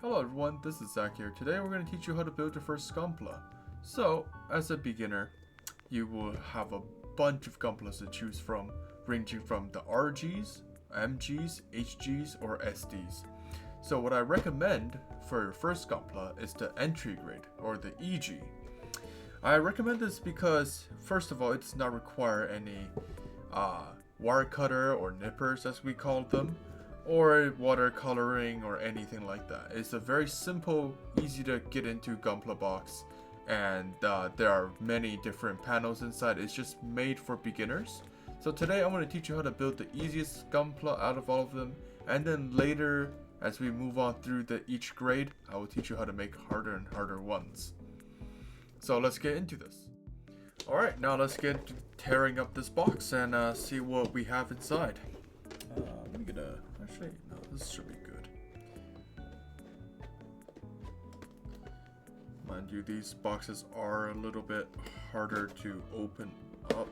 Hello everyone, this is Zach here. Today we're going to teach you how to build your first Gunpla. So, as a beginner, you will have a bunch of Gunplas to choose from, ranging from the RGs, MGs, HGs, or SDs. So what I recommend for your first Gunpla is the entry grade, or the EG. I recommend this because, first of all, it does not require any wire cutter or nippers as we call them, or watercoloring or anything like that. It's a very simple, easy to get into Gunpla box, and there are many different panels inside. It's just made for beginners. So today I'm going to teach you how to build the easiest Gunpla out of all of them, and then later as we move on through each grade, I will teach you how to make harder and harder ones. So let's get into this. Alright, now let's get to tearing up this box and see what we have inside. Let me get a... Actually, no, this should be good. Mind you, these boxes are a little bit harder to open up.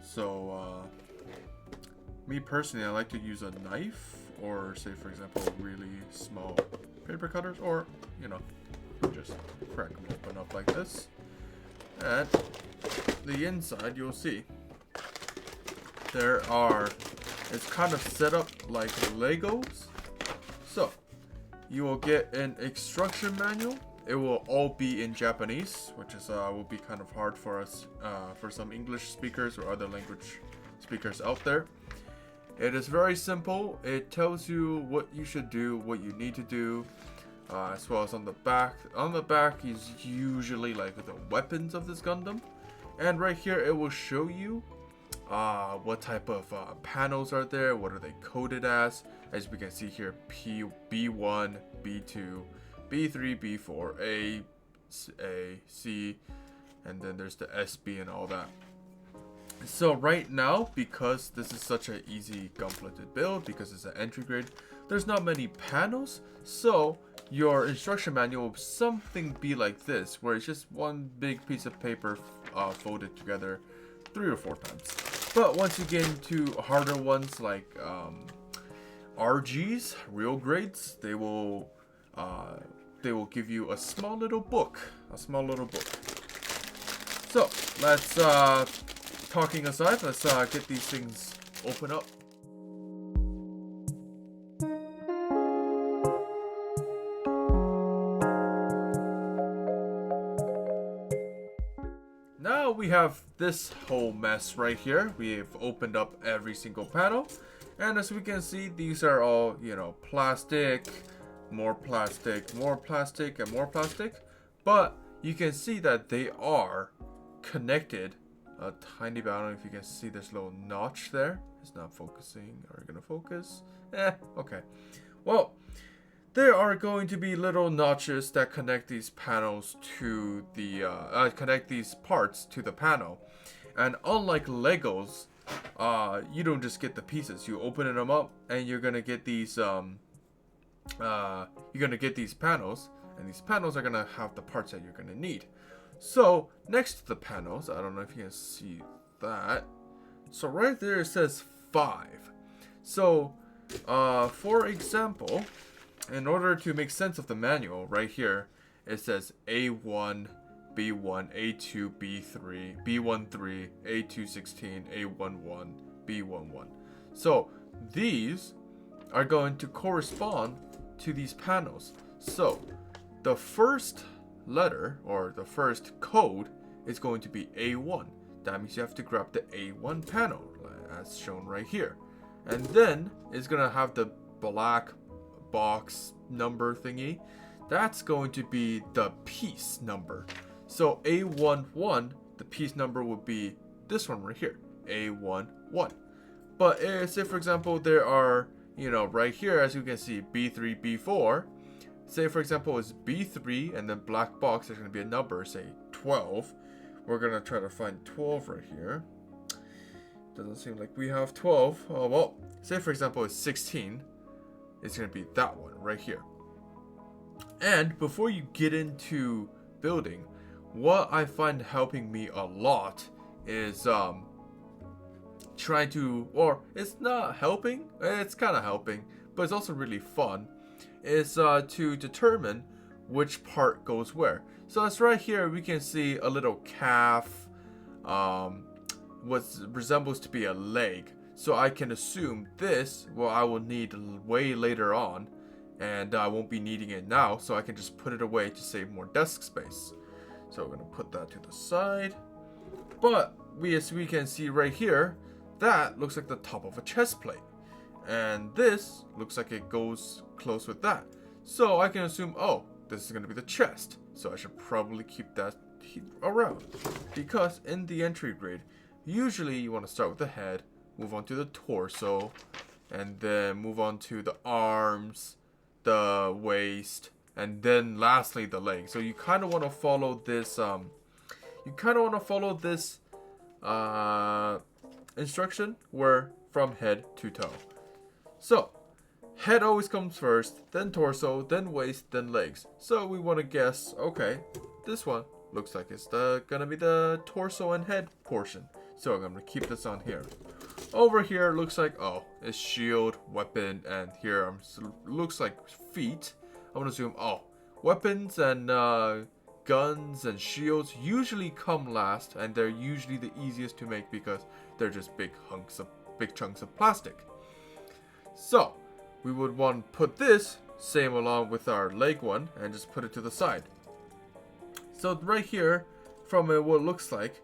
So, me personally, I like to use a knife, or say, for example, really small paper cutters, or, you know, just crack them open up like this. And the inside, you'll see, it's kind of set up like Legos. So you will get an instruction manual. It will all be in Japanese, which is will be kind of hard for us, for some English speakers or other language speakers out there. It is very simple. It tells you what you should do, what you need to do, as well as on the back. On the back is usually like the weapons of this Gundam, and right here it will show you what type of panels are there, what are they coded as we can see here, B1, B2, B3, B4, A, C, and then there's the SB and all that. So right now, because this is such an easy Gunpla to build, because it's an entry grade, there's not many panels, so your instruction manual will something be like this, where it's just one big piece of paper folded together 3 or 4 times. But once you get into harder ones like RGs, real grades, they will give you a small little book. So let's talking aside, let's get these things open up. Now we have this whole mess right here. We have opened up every single panel, and as we can see, these are all, you know, plastic, more plastic, more plastic, and more plastic. But you can see that they are connected a tiny bit. I don't know if you can see this little notch there. It's not focusing. Are you gonna focus? Okay. Well, there are going to be little notches that connect these panels to the connect these parts to the panel, and unlike Legos, you don't just get the pieces. You open them up, and you're gonna get these panels, and these panels are gonna have the parts that you're gonna need. So next to the panels, I don't know if you can see that. So right there it says 5. So for example, in order to make sense of the manual, right here, it says A1, B1, A2, B3, B13, A216, A11, B11. So these are going to correspond to these panels. So the first letter, or the first code, is going to be A1. That means you have to grab the A1 panel, as shown right here. And then it's going to have the black box number thingy. That's going to be the piece number. So A11, the piece number would be this one right here, A11. But say for example there are, you know, right here as you can see, B3, B4. Say for example it's B3 and then black box, there's going to be a number, say 12. We're going to try to find 12 right here. Doesn't seem like we have 12. Oh well, say for example it's 16. It's going to be that one right here. And before you get into building, what I find helping me a lot is trying to, or it's not helping, it's kind of helping, but it's also really fun, is to determine which part goes where. So as right here, we can see a little calf, what resembles to be a leg. So I can assume this, well, I will need way later on, and I won't be needing it now, so I can just put it away to save more desk space. So we're gonna put that to the side. But as we can see right here, that looks like the top of a chest plate. And this looks like it goes close with that. So I can assume, oh, this is gonna be the chest. So I should probably keep that around. Because in the entry grade, usually you want to start with the head, move on to the torso, and then move on to the arms, the waist, and then lastly the legs. So you kind of want to follow this instruction where from head to toe. So head always comes first, then torso, then waist, then legs. So we want to guess, okay, this one looks like it's gonna be the torso and head portion. So I'm gonna keep this on here. Over here looks like, oh, it's shield, weapon, and here looks like feet. I'm gonna assume, oh, weapons and guns and shields usually come last, and they're usually the easiest to make because they're just big chunks of plastic. So we would want to put this same along with our leg one and just put it to the side. So right here, from what looks like,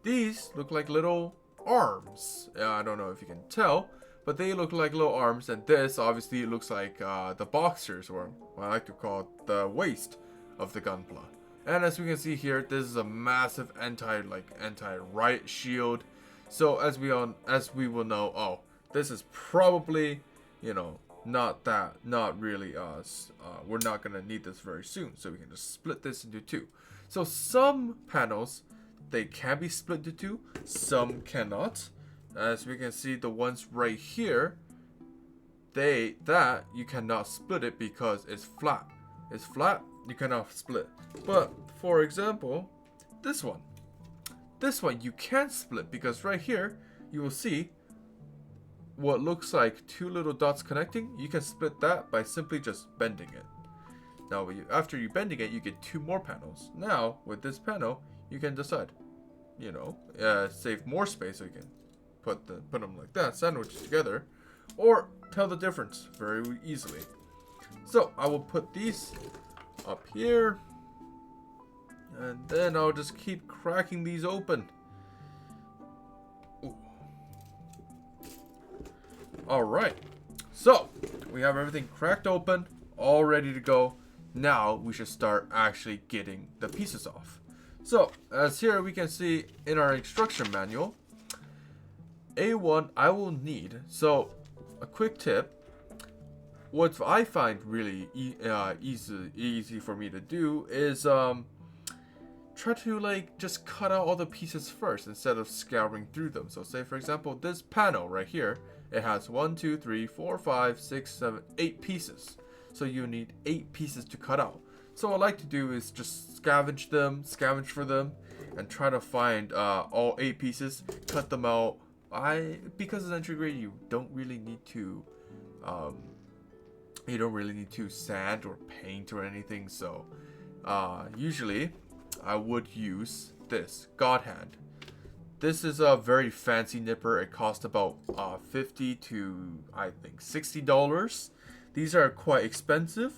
these look like little arms. I don't know if you can tell, but they look like little arms, and this obviously looks like the boxers, or what I like to call the waist of the Gunpla. And as we can see here, this is a massive anti-riot shield. So as we will know, oh, this is probably, not really we're not gonna need this very soon, so we can just split this into two. So some panels, they can be split into two, some cannot. As we can see, the ones right here, you cannot split it because it's flat. It's flat, you cannot split. But for example, this one you can split, because right here you will see what looks like two little dots connecting. You can split that by simply just bending it. Now after you bending it, you get two more panels. Now with this panel, you can decide, save more space, so you can put them like that, sandwiched together, or tell the difference very easily. So I will put these up here, and then I'll just keep cracking these open. Alright, so we have everything cracked open, all ready to go. Now we should start actually getting the pieces off. So as here we can see in our instruction manual, A1 I will need, so a quick tip, what I find really easy for me to do is try to just cut out all the pieces first instead of scouring through them. So say for example, this panel right here, it has 1, 2, 3, 4, 5, 6, 7, 8 pieces. So you need 8 pieces to cut out. So what I like to do is just scavenge for them, and try to find all 8 pieces, cut them out. Because it's entry grade, you don't really need to sand or paint or anything. So usually I would use this God Hand. This is a very fancy nipper. It costs about $50 to I think $60. These are quite expensive.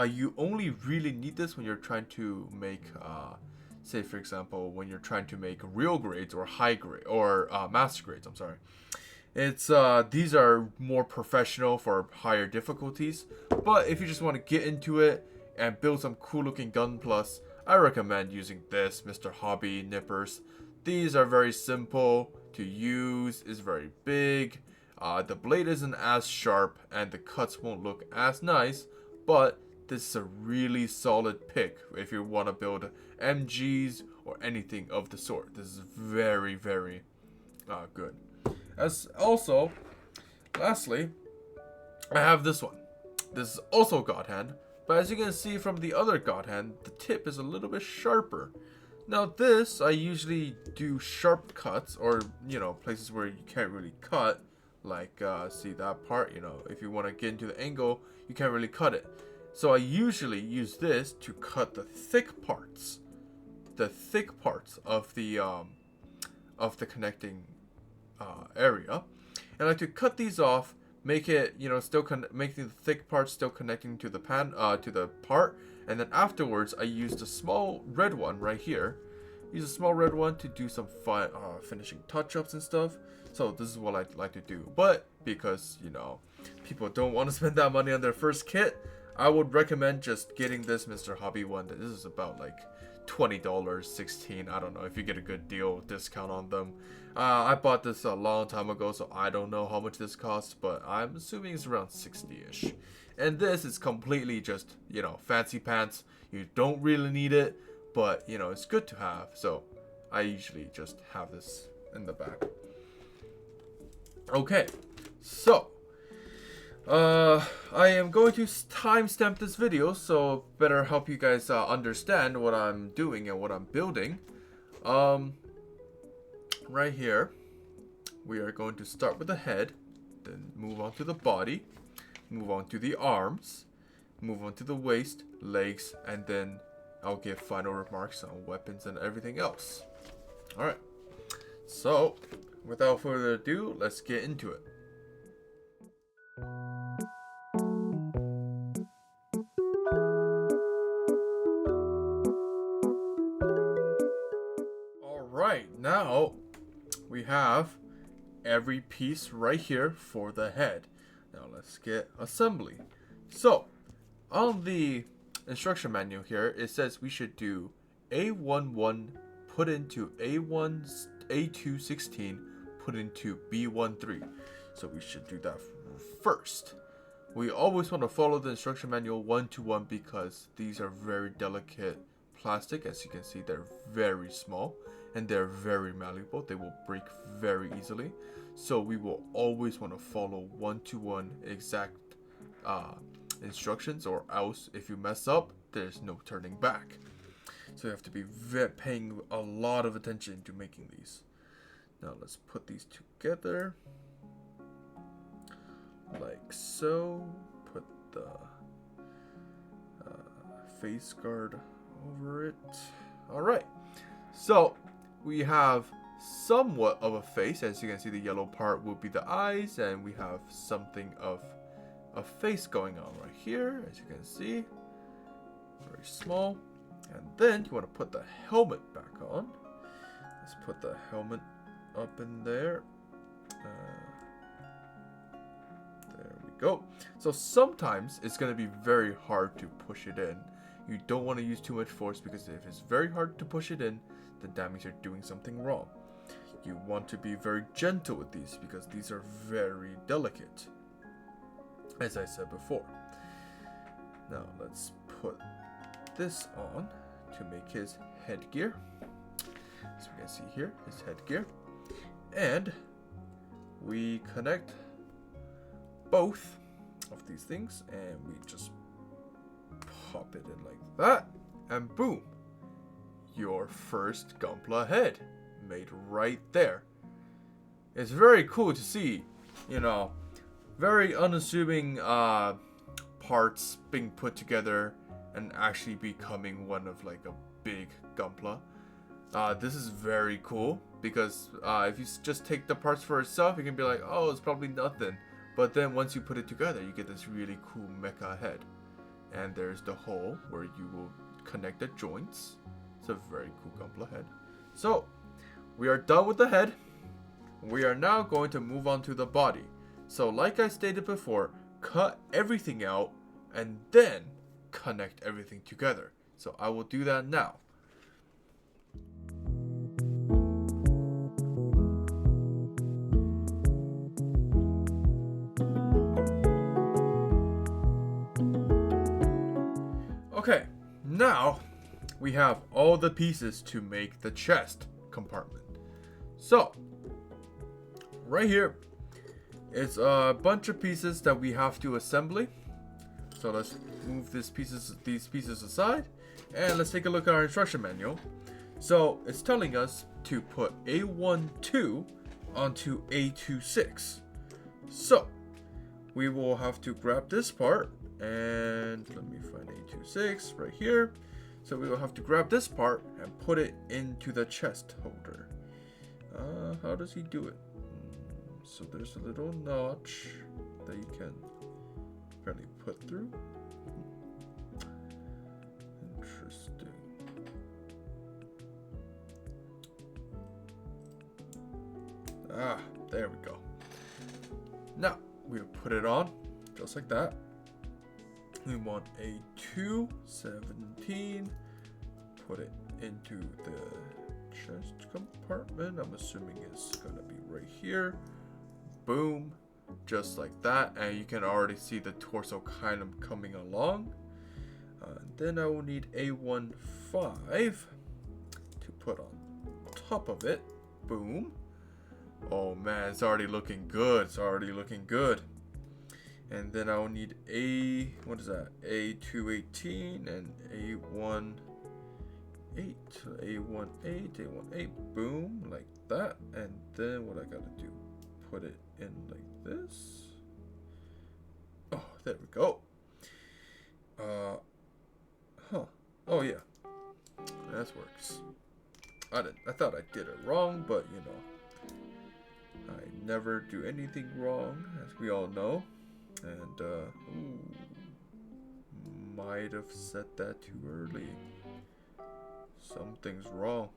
You only really need this when you're trying to make, say for example, when you're trying to make real grades or high grade or master grades. I'm sorry. It's these are more professional for higher difficulties. But if you just want to get into it and build some cool looking Gunplas, I recommend using this Mr. Hobby nippers. These are very simple to use. It's very big. The blade isn't as sharp and the cuts won't look as nice, but this is a really solid pick if you want to build MGs or anything of the sort. This is very, very good. Lastly, I have this one. This is also God Hand, but as you can see from the other God Hand, the tip is a little bit sharper. Now this, I usually do sharp cuts, or places where you can't really cut, Like, see that part, you know, if you want to get into the angle, you can't really cut it. So I usually use this to cut the thick parts. The thick parts of the connecting area. And I like to cut these off, make it, you know, still making the thick parts still connecting to the to the part. And then afterwards, I use the small red one right here. Use a small red one to do some finishing touch-ups and stuff. So this is what I like to do. But because, you know, people don't want to spend that money on their first kit, I would recommend just getting this Mr. Hobby one. This is about like $20, $16. I don't know if you get a good deal discount on them. I bought this a long time ago, so I don't know how much this costs, but I'm assuming it's around 60-ish. And this is completely just, you know, fancy pants. You don't really need it, but, you know, it's good to have. So I usually just have this in the back. Okay, so I am going to timestamp this video, so better help you guys understand what I'm doing and what I'm building. Right here, we are going to start with the head, then move on to the body, move on to the arms, move on to the waist, legs, and then I'll give final remarks on weapons and everything else. Alright, so without further ado, let's get into it. Alright, now we have every piece right here for the head. Now let's get assembly. So on the instruction manual here, it says we should do A11 put into A216 put into B13. So we should do that first. We always want to follow the instruction manual 1-to-1 because these are very delicate plastic. As you can see, they're very small and they're very malleable. They will break very easily. So we will always want to follow 1-to-1 exact instructions, or else if you mess up, there's no turning back. So you have to be paying a lot of attention to making these. Now let's put these together like so. Put the face guard over it. Alright, so we have somewhat of a face. As you can see, the yellow part will be the eyes, and we have something of a face going on right here, as you can see, very small. And then you want to put the helmet back on. Let's put the helmet up in there. There we go. So sometimes it's going to be very hard to push it in. You don't want to use too much force, because if it's very hard to push it in, then that means you're doing something wrong. You want to be very gentle with these, because these are very delicate, as I said before. Now let's put this on to make his headgear. As we can see here, his headgear. And we connect both of these things, and we just pop it in like that, and boom, your first Gunpla head made right there. It's very cool to see, you know, very unassuming parts being put together and actually becoming one of like a big Gunpla. This is very cool, because if you just take the parts for itself, you can be like, oh, it's probably nothing. But then once you put it together, you get this really cool mecha head. And there's the hole where you will connect the joints. It's a very cool Gunpla head. So we are done with the head. We are now going to move on to the body. So like I stated before, cut everything out and then connect everything together. So I will do that now. Okay, now we have all the pieces to make the chest compartment. So right here is a bunch of pieces that we have to assemble. So let's move these pieces aside, and let's take a look at our instruction manual. So it's telling us to put A12 onto A26. So we will have to grab this part, and let me find 826 right here. So we will have to grab this part and put it into the chest holder. How does he do it? So there's a little notch that you can apparently put through. Interesting. There we go. Now we'll put it on just like that. We want a 217. Put it into the chest compartment. I'm assuming it's gonna be right here. Boom, just like that. And you can already see the torso kind of coming along. Then I will need A15 to put on top of it. Boom. Oh man, it's already looking good. It's already looking good. And then I will need what is that? A218 and A18. A18, boom, like that. And then what I gotta do, put it in like this. Oh, there we go. Oh yeah, that works. I thought I did it wrong, but you know, I never do anything wrong, as we all know. And might have said that too early. Something's wrong.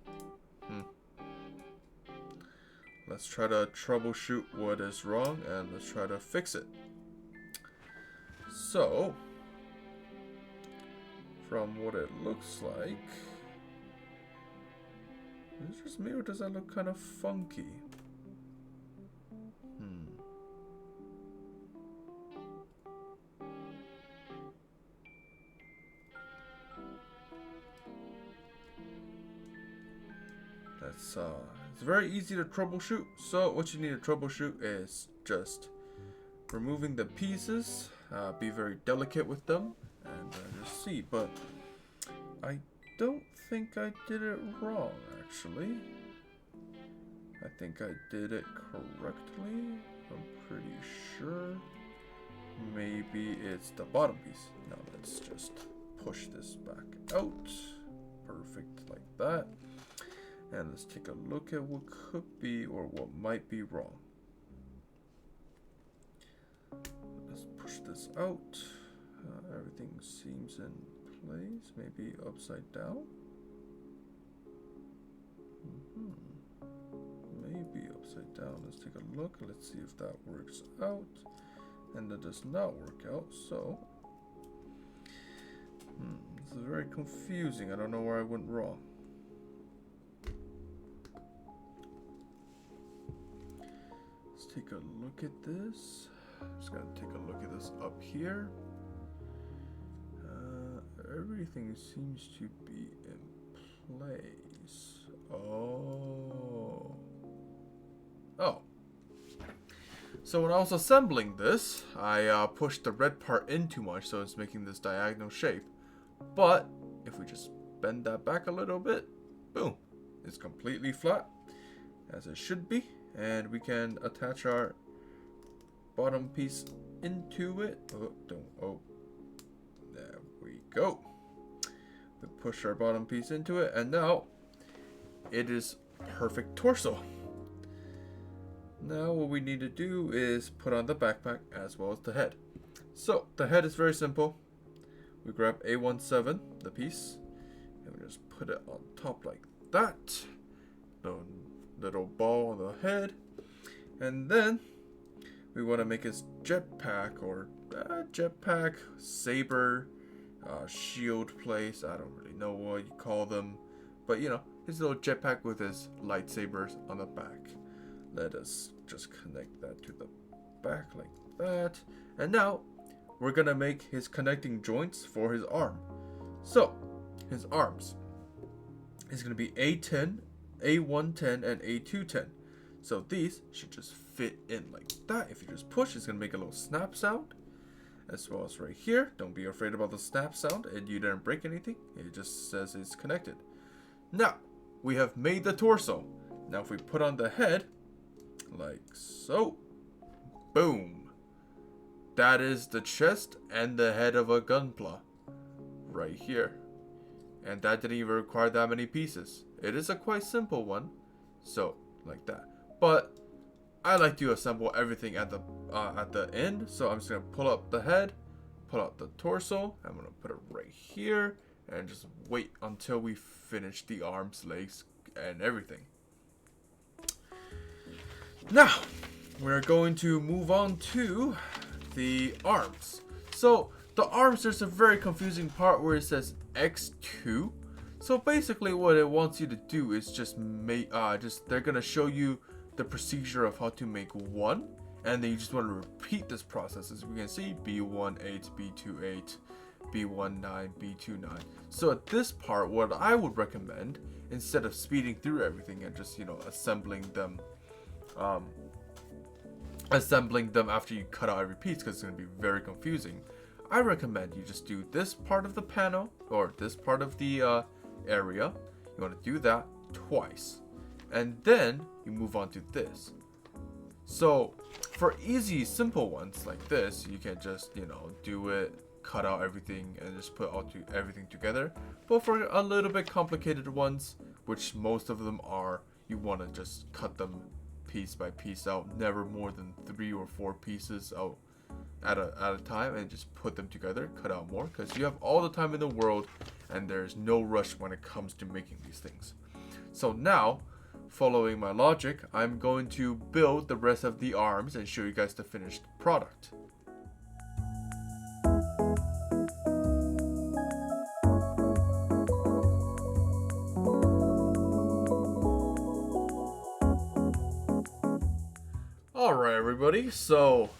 Let's try to troubleshoot what is wrong, and let's try to fix it. So, from what it looks like, is it just me or does that look kind of funky? It's very easy to troubleshoot. So what you need to troubleshoot is just removing the pieces. Be very delicate with them and just see. But I don't think I did it wrong, actually. I think I did it correctly. I'm pretty sure. Maybe it's the bottom piece. Now let's just push this back out. Perfect, like that. And let's take a look at what could be or what might be wrong. Let's push this out. Everything seems in place. Maybe upside down. Maybe upside down. Let's take a look. Let's see if that works out. And that does not work out. So, this is very confusing. I don't know where I went wrong. Take a look at this. I'm just gonna take a look at this up here. Everything seems to be in place. Oh. So when I was assembling this, I pushed the red part in too much, so it's making this diagonal shape. But if we just bend that back a little bit, boom, it's completely flat, as it should be. And we can attach our bottom piece into it. There we go. We push our bottom piece into it, and now it is perfect torso. Now what we need to do is put on the backpack as well as the head. So the head is very simple. We grab A17, the piece, and we just put it on top like that. Little ball on the head, and then we want to make his jetpack or jetpack, saber, shield place. I don't really know what you call them, but you know, his little jetpack with his lightsabers on the back. Let us just connect that to the back like that, and now we're gonna make his connecting joints for his arm. So his arms is gonna be A10, A110, and A210. So these should just fit in like that. If you just push, it's gonna make a little snap sound. As well as right here. Don't be afraid about the snap sound. And you didn't break anything. It just says it's connected. Now, we have made the torso. Now if we put on the head, like so. boom. That is the chest and the head of a Gunpla right here. And that didn't even require that many pieces. It is a quite simple one. So, like that. But I like to assemble everything at the end. So I'm just going to pull up the head, pull out the torso. I'm going to put it right here. And just wait until we finish the arms, legs, and everything. Now, we're going to move on to the arms. So, the arms, there's a very confusing part where it says X2. So basically what it wants you to do is just make, they're going to show you the procedure of how to make one. And then you just want to repeat this process. As we can see, B18, B28, B19, B29. So at this part, what I would recommend, instead of speeding through everything and just, assembling them after you cut out every piece, because it's going to be very confusing, I recommend you just do this part of the panel, or this part of the area. You want to do that twice, and then you move on to this. So for easy, simple ones like this, you can just, do it, cut out everything, and just put everything together. But for a little bit complicated ones, which most of them are, you want to just cut them piece by piece out, never more than 3 or 4 pieces out at a time, and just put them together, cut out more, because you have all the time in the world and there's no rush when it comes to making these things. So now, following my logic, I'm going to build the rest of the arms and show you guys the finished product. Alright everybody, so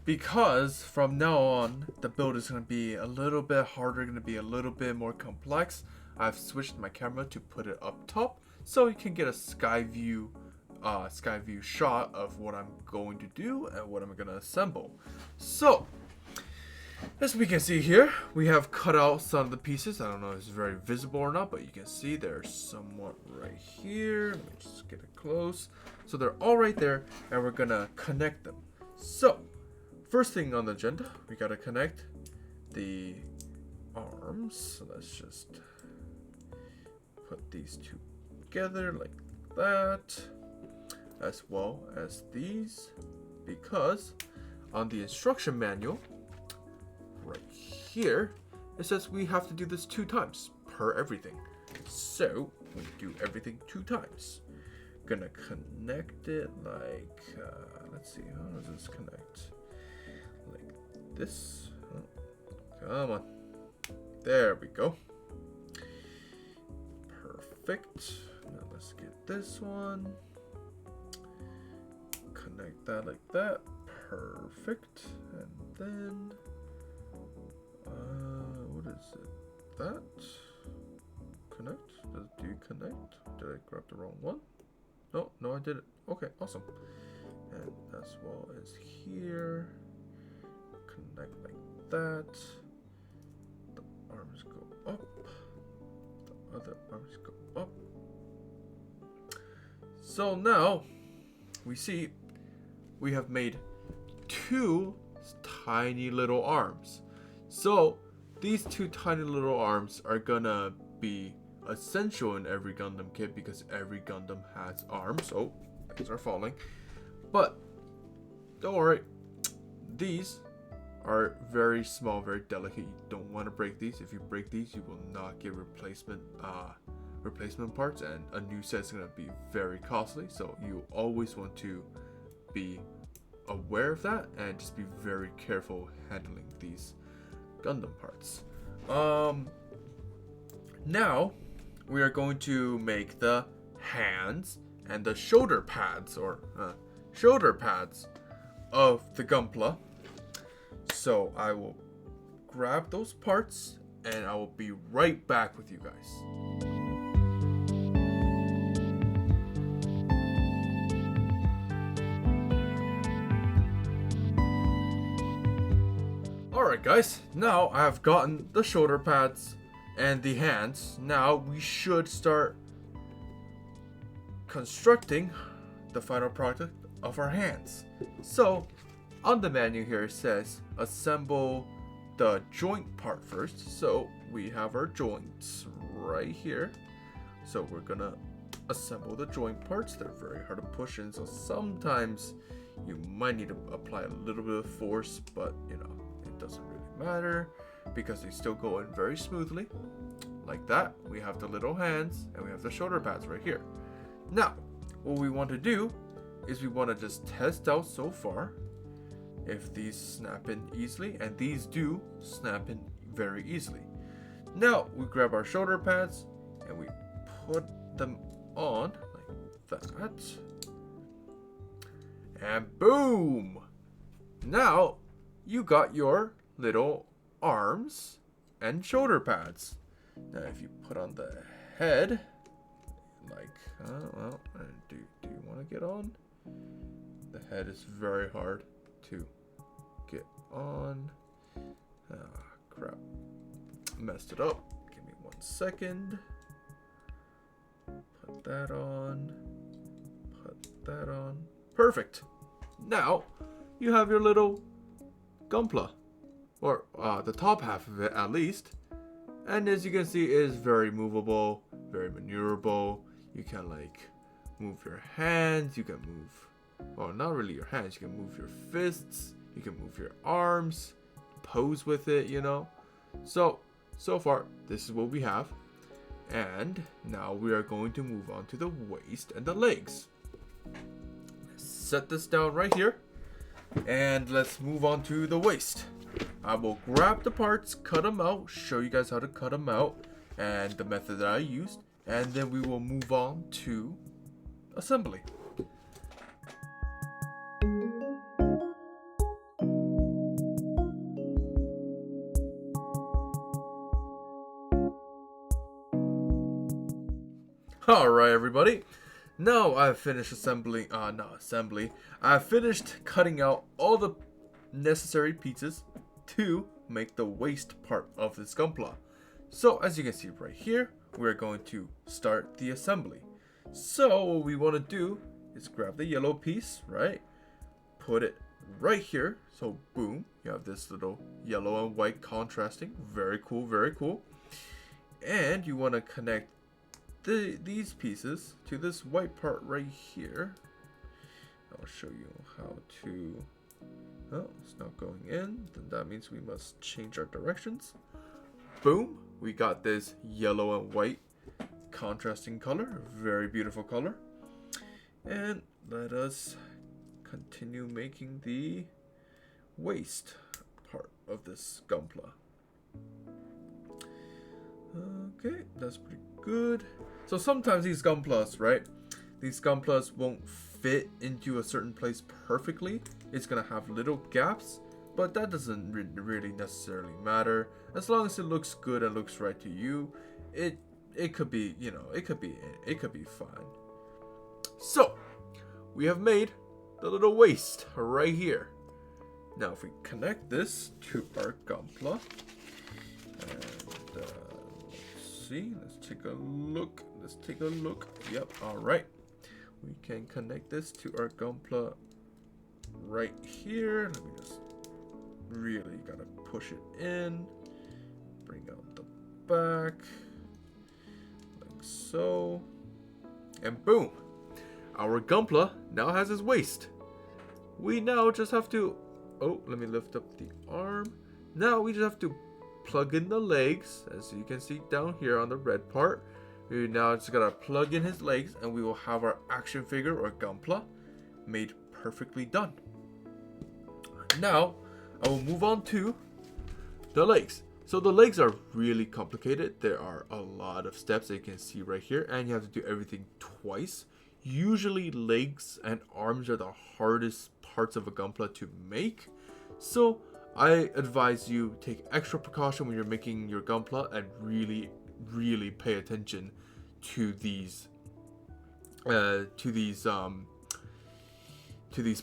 because from now on the build is going to be a little bit harder, going to be a little bit more complex, I've switched my camera to put it up top so you can get a sky view shot of what I'm going to do and what I'm going to assemble. So as we can see here, we have cut out some of the pieces. I don't know if it's very visible or not, but you can see they're somewhat right here. Let me just get it close. So they're all right there, and we're gonna connect them. So first thing on the agenda, we gotta connect the arms. So let's just put these two together like that, as well as these, because on the instruction manual right here, it says we have to do this 2 times per everything. So we do everything 2 times. Gonna connect it like, let's see, how does this connect? Like this. Oh, come on. There we go. Perfect. Now let's get this one. Connect that like that. Perfect. And then, what is it? That? Connect? Does it do connect? Did I grab the wrong one? No, I did it. Okay, awesome. And as well as here, connect like that. The arms go up. The other arms go up. So now we see we have made 2 tiny little arms. So these 2 tiny little arms are gonna be essential in every Gundam kit, because every Gundam has arms. Oh, things are falling. But don't worry, these are very small, very delicate. You don't want to break these. If you break these, you will not get replacement parts, and a new set is going to be very costly. So you always want to be aware of that and just be very careful handling these Gundam parts. Now we are going to make the hands and the shoulder pads, or shoulder pads of the Gunpla. So I will grab those parts and I will be right back with you guys. Alright guys, now I have gotten the shoulder pads and the hands. Now we should start constructing the final product of our hands. So on the menu here it says assemble the joint part first. So we have our joints right here. So we're gonna assemble the joint parts. They're very hard to push in, so sometimes you might need to apply a little bit of force, but you know, it doesn't really matter because they still go in very smoothly. Like that. We have the little hands and we have the shoulder pads right here. Now, what we want to do is we want to just test out so far if these snap in easily, and these do snap in very easily. Now, we grab our shoulder pads and we put them on like that. And boom! Now, you got your little arms and shoulder pads. Now, if you put on the head, like, well, do you want to get on? The head is very hard to get on. Ah, crap. Messed it up. Give me 1 second. Put that on. Put that on. Perfect. Now, you have your little Gunpla. Or the top half of it, at least. And as you can see, it is very movable, very maneuverable. You can like move your hands, you can move, well, not really your hands, you can move your fists, you can move your arms, pose with it, you know. So far, this is what we have. And now we are going to move on to the waist and the legs. Set this down right here. And let's move on to the waist. I will grab the parts, cut them out, show you guys how to cut them out, and the method that I used, and then we will move on to assembly. Alright everybody, now I've finished I've finished cutting out all the necessary pieces to make the waist part of this Gunpla. So as you can see right here, we're going to start the assembly. So what we want to do is grab the yellow piece, right? Put it right here. So boom, you have this little yellow and white contrasting. Very cool, very cool. And you want to connect these pieces to this white part right here. I'll show you how to. Oh, it's not going in. Then that means we must change our directions. Boom, we got this yellow and white contrasting color. Very beautiful color. And let us continue making the waist part of this Gunpla. Okay, that's pretty good. So sometimes these Gunplas, right? These Gunplas won't fit into a certain place perfectly. It's gonna have little gaps, but that doesn't really necessarily matter. As long as it looks good and looks right to you, it could be, you know, it could be fine. So we have made the little waist right here. Now if we connect this to our Gunpla, and let's see, let's take a look. Yep, all right. We can connect this to our Gunpla right here. Let me just really gotta push it in. Bring out the back. Like so. And boom. Our Gunpla now has his waist. We now just have to, oh, let me lift up the arm. Now we just have to plug in the legs, as you can see down here on the red part. We now just gotta plug in his legs and we will have our action figure or Gunpla made perfectly done. Now, I will move on to the legs. So the legs are really complicated. There are a lot of steps that you can see right here, and you have to do everything twice. Usually legs and arms are the hardest parts of a Gunpla to make. So I advise you take extra precaution when you're making your Gunpla and really pay attention to these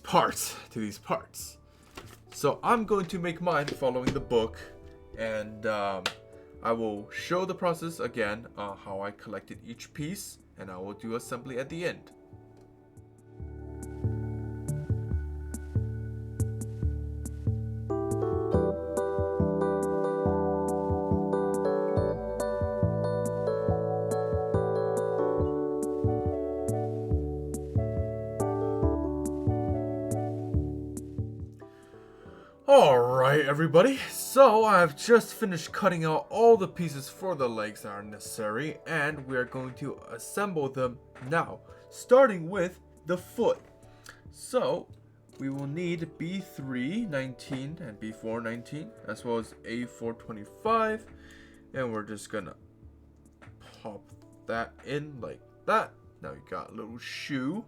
parts. So I'm going to make mine following the book, and I will show the process again, how I collected each piece, and I will do assembly at the end. Alright everybody, so I've just finished cutting out all the pieces for the legs that are necessary, and we are going to assemble them now, starting with the foot. So we will need B319 and B419 as well as A425, and we're just gonna pop that in like that. Now you got a little shoe.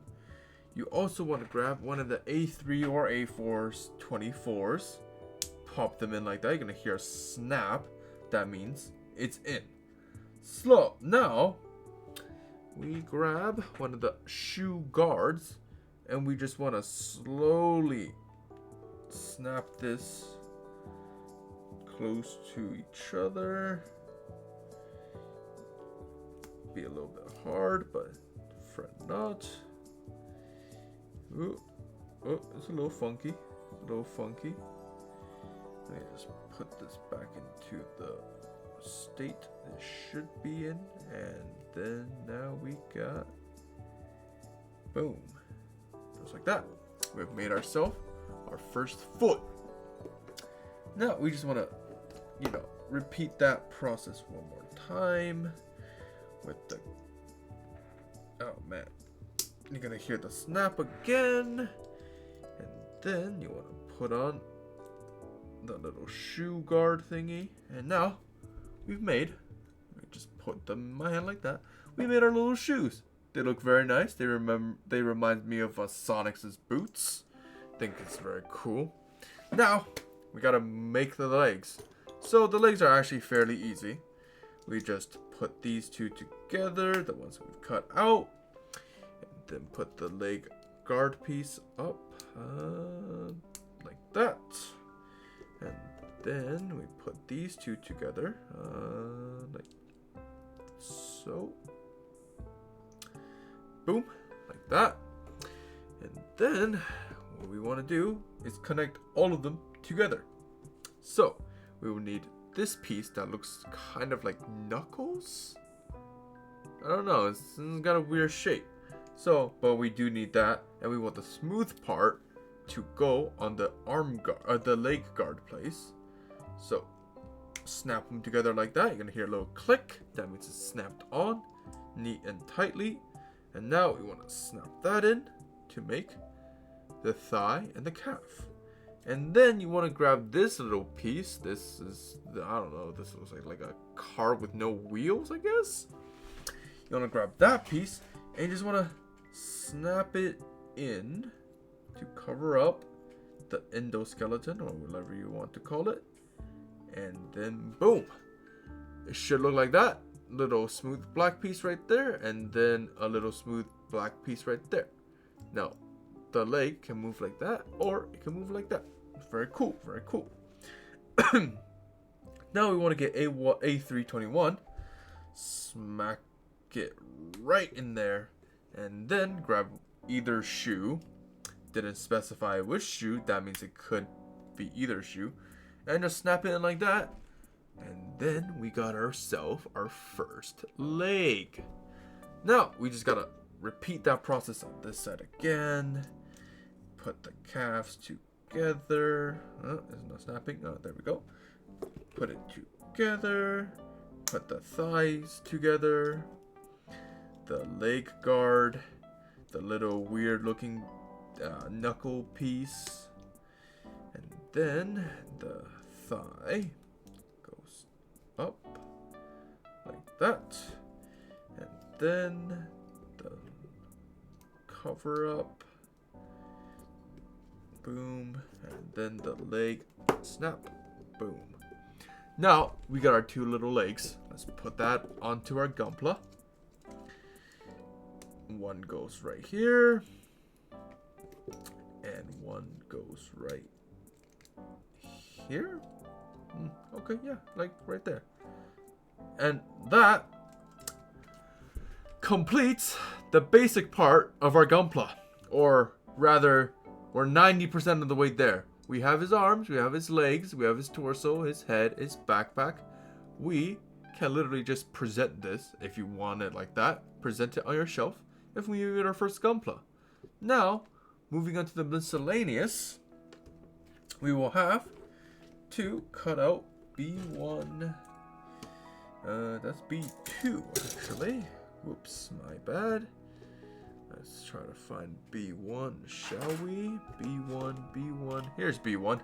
You also want to grab one of the A3 or A4's 24s. Pop them in like that. You're going to hear a snap. That means it's in. Slow. Now, we grab one of the shoe guards. And we just want to slowly snap this close to each other. Be a little bit hard, but fret not. Oh, it's a little funky. Let me just put this back into the state it should be in. And then now we got, boom. Just like that. We've made ourselves our first foot. Now we just want to, repeat that process one more time with the, oh man. You're gonna hear the snap again, and then you want to put on the little shoe guard thingy, and now we've made, let me just put them in my hand like that, we made our little shoes. They look very nice. They remind me of Sonic's boots. I think it's very cool. Now we gotta make the legs. So the legs are actually fairly easy. We just put these two together, the ones we've cut out. Then put the leg guard piece up like that, and then we put these two together like so, boom, like that. And then what we want to do is connect all of them together. So we will need this piece that looks kind of like knuckles. I don't know, it's got a weird shape. So, but we do need that, and we want the smooth part to go on the arm guard, or the leg guard place. So, snap them together like that. You're gonna hear a little click. That means it's snapped on, neat and tightly. And now we want to snap that in to make the thigh and the calf. And then you want to grab this little piece. This is, I don't know, this looks like a car with no wheels, I guess. You want to grab that piece, and you just want to snap it in to cover up the endoskeleton, or whatever you want to call it. And then boom, it should look like that. Little smooth black piece right there, and then a little smooth black piece right there. Now the leg can move like that, or it can move like that. Very cool, very cool. Now we want to get A321, smack it right in there, and then grab either shoe. Didn't specify which shoe, that means it could be either shoe, and just snap it in like that. And then we got ourselves our first leg. Now we just gotta repeat that process on this side again. Put the calves together. Oh, it's not snapping. Oh, there we go. Put it together. Put the thighs together. The leg guard, the little weird looking knuckle piece, and then the thigh goes up like that, and then the cover up, boom, and then the leg snap, boom. Now we got our two little legs. Let's put that onto our Gunpla. One goes right here, and one goes right here. Okay, yeah, like right there. And that completes the basic part of our Gunpla. Or rather, we're 90% of the way there. We have his arms, we have his legs, we have his torso, his head, his backpack. We can literally just present this, if you want it like that. Present it on your shelf. If we made our first Gunpla. Now, moving on to the miscellaneous, we will have to cut out B1. That's B2 actually. Whoops, my bad. Let's try to find B1, shall we? B1. Here's B1.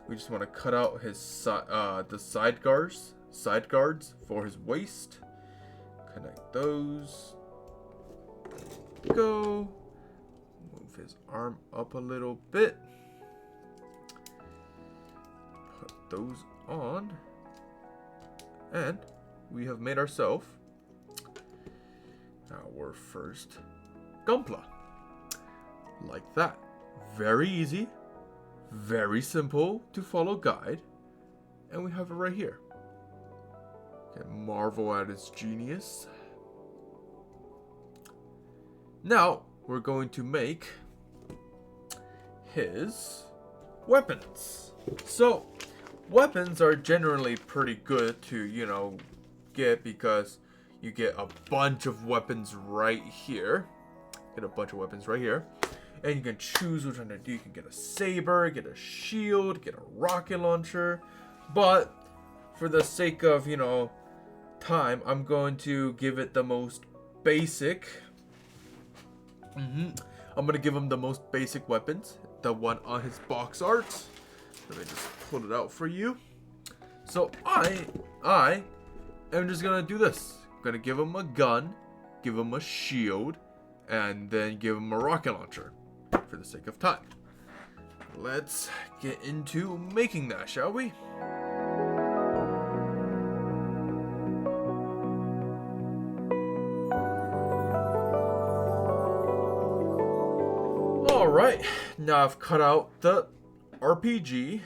We just want to cut out his the side guards for his waist. Connect those. Go. Move his arm up a little bit. Put those on. And we have made ourselves our first Gunpla. Like that. Very easy. Very simple to follow guide. And we have it right here. Can marvel at its genius. Now, we're going to make his weapons. So, weapons are generally pretty good to, you know, get because you get a bunch of weapons right here. Get a bunch of weapons right here. And you can choose which one to do. You can get a saber, get a shield, get a rocket launcher. But for the sake of, you know, time, I'm going to give it the most basic. I'm going to give him the most basic weapons. The one on his box art. Let me just pull it out for you. So I am just going to do this. I'm going to give him a gun, give him a shield, and then give him a rocket launcher for the sake of time. Let's get into making that, shall we? Alright, now I've cut out the RPG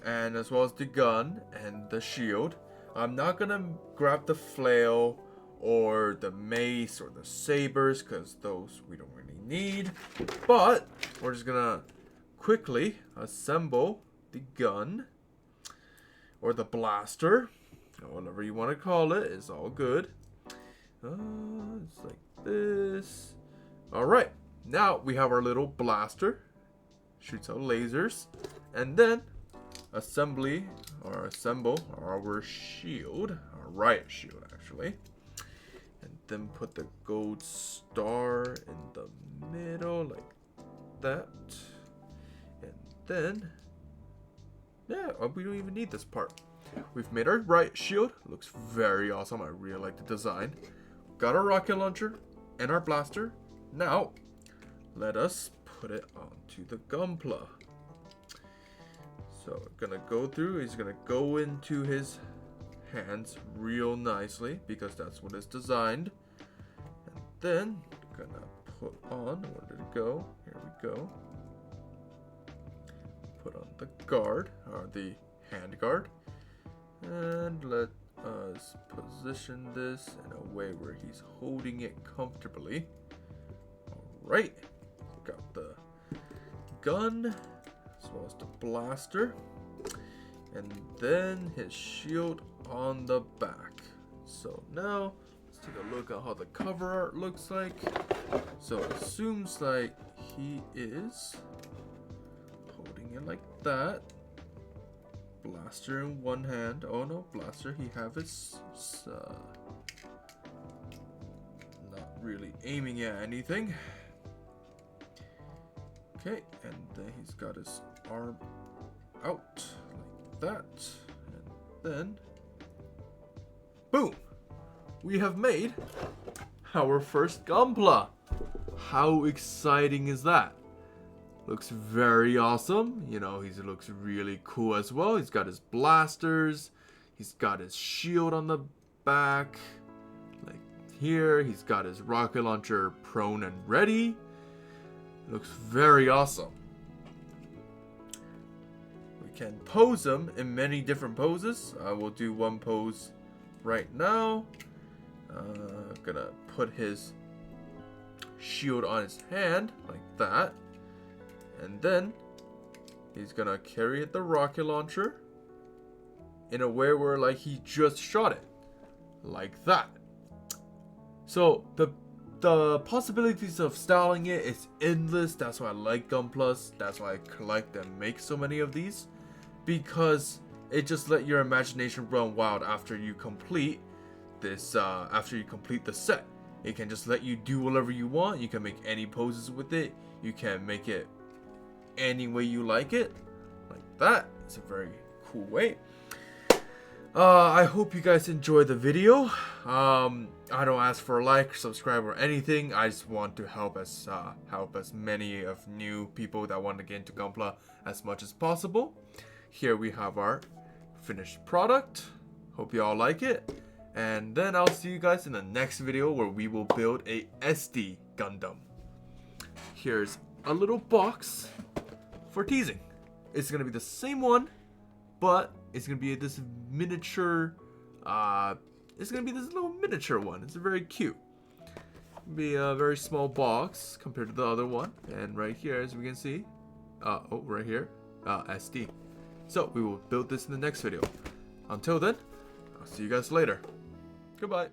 and as well as the gun and the shield. I'm not gonna grab the flail or the mace or the sabers because those we don't really need, but we're just gonna quickly assemble the gun or the blaster, whatever you want to call it, is all good. It's like this. Alright, now we have our little blaster, shoots out lasers, and then assemble our shield, our riot shield actually. And then put the gold star in the middle like that. And then, yeah, we don't even need this part. We've made our riot shield. Looks very awesome. I really like the design. Got our rocket launcher and our blaster. Now, let us put it onto the Gunpla. So we're gonna go through. He's gonna go into his hands real nicely because that's what it's designed. And then gonna put on, where did it go? Here we go. Put on the guard, or the hand guard. And let us position this in a way where he's holding it comfortably. Alright, got the gun as well as the blaster. And then his shield on the back. So now let's take a look at how the cover art looks like. So it assumes like he is holding it like that. Blaster in one hand. Oh no, blaster. He have his not really aiming at anything. Okay, and then he's got his arm out like that. And then boom! We have made our first Gunpla. How exciting is that? Looks very awesome. You know, he looks really cool as well. He's got his blasters. He's got his shield on the back. Like here, he's got his rocket launcher prone and ready. Looks very awesome. We can pose him in many different poses. I will do one pose right now. Gonna put his shield on his hand like that. And then he's gonna carry the rocket launcher in a way where like he just shot it. Like that. So the possibilities of styling it is endless. That's why I like Gunplas. That's why I collect and make so many of these. Because it just let your imagination run wild after you complete this. After you complete the set, it can just let you do whatever you want. You can make any poses with it. You can make it any way you like it, like that. It's a very cool way. I hope you guys enjoyed the video. I don't ask for a like, subscribe, or anything. I just want to help as many of new people that want to get into Gunpla as much as possible. Here we have our finished product. Hope you all like it. And then I'll see you guys in the next video where we will build a SD Gundam. Here's a little box for teasing. It's gonna be the same one, but it's gonna be this miniature. It's gonna be this little miniature one. It's very cute. It'll be a very small box compared to the other one. And right here, as we can see, right here, SD. So we will build this in the next video. Until then, I'll see you guys later. Goodbye.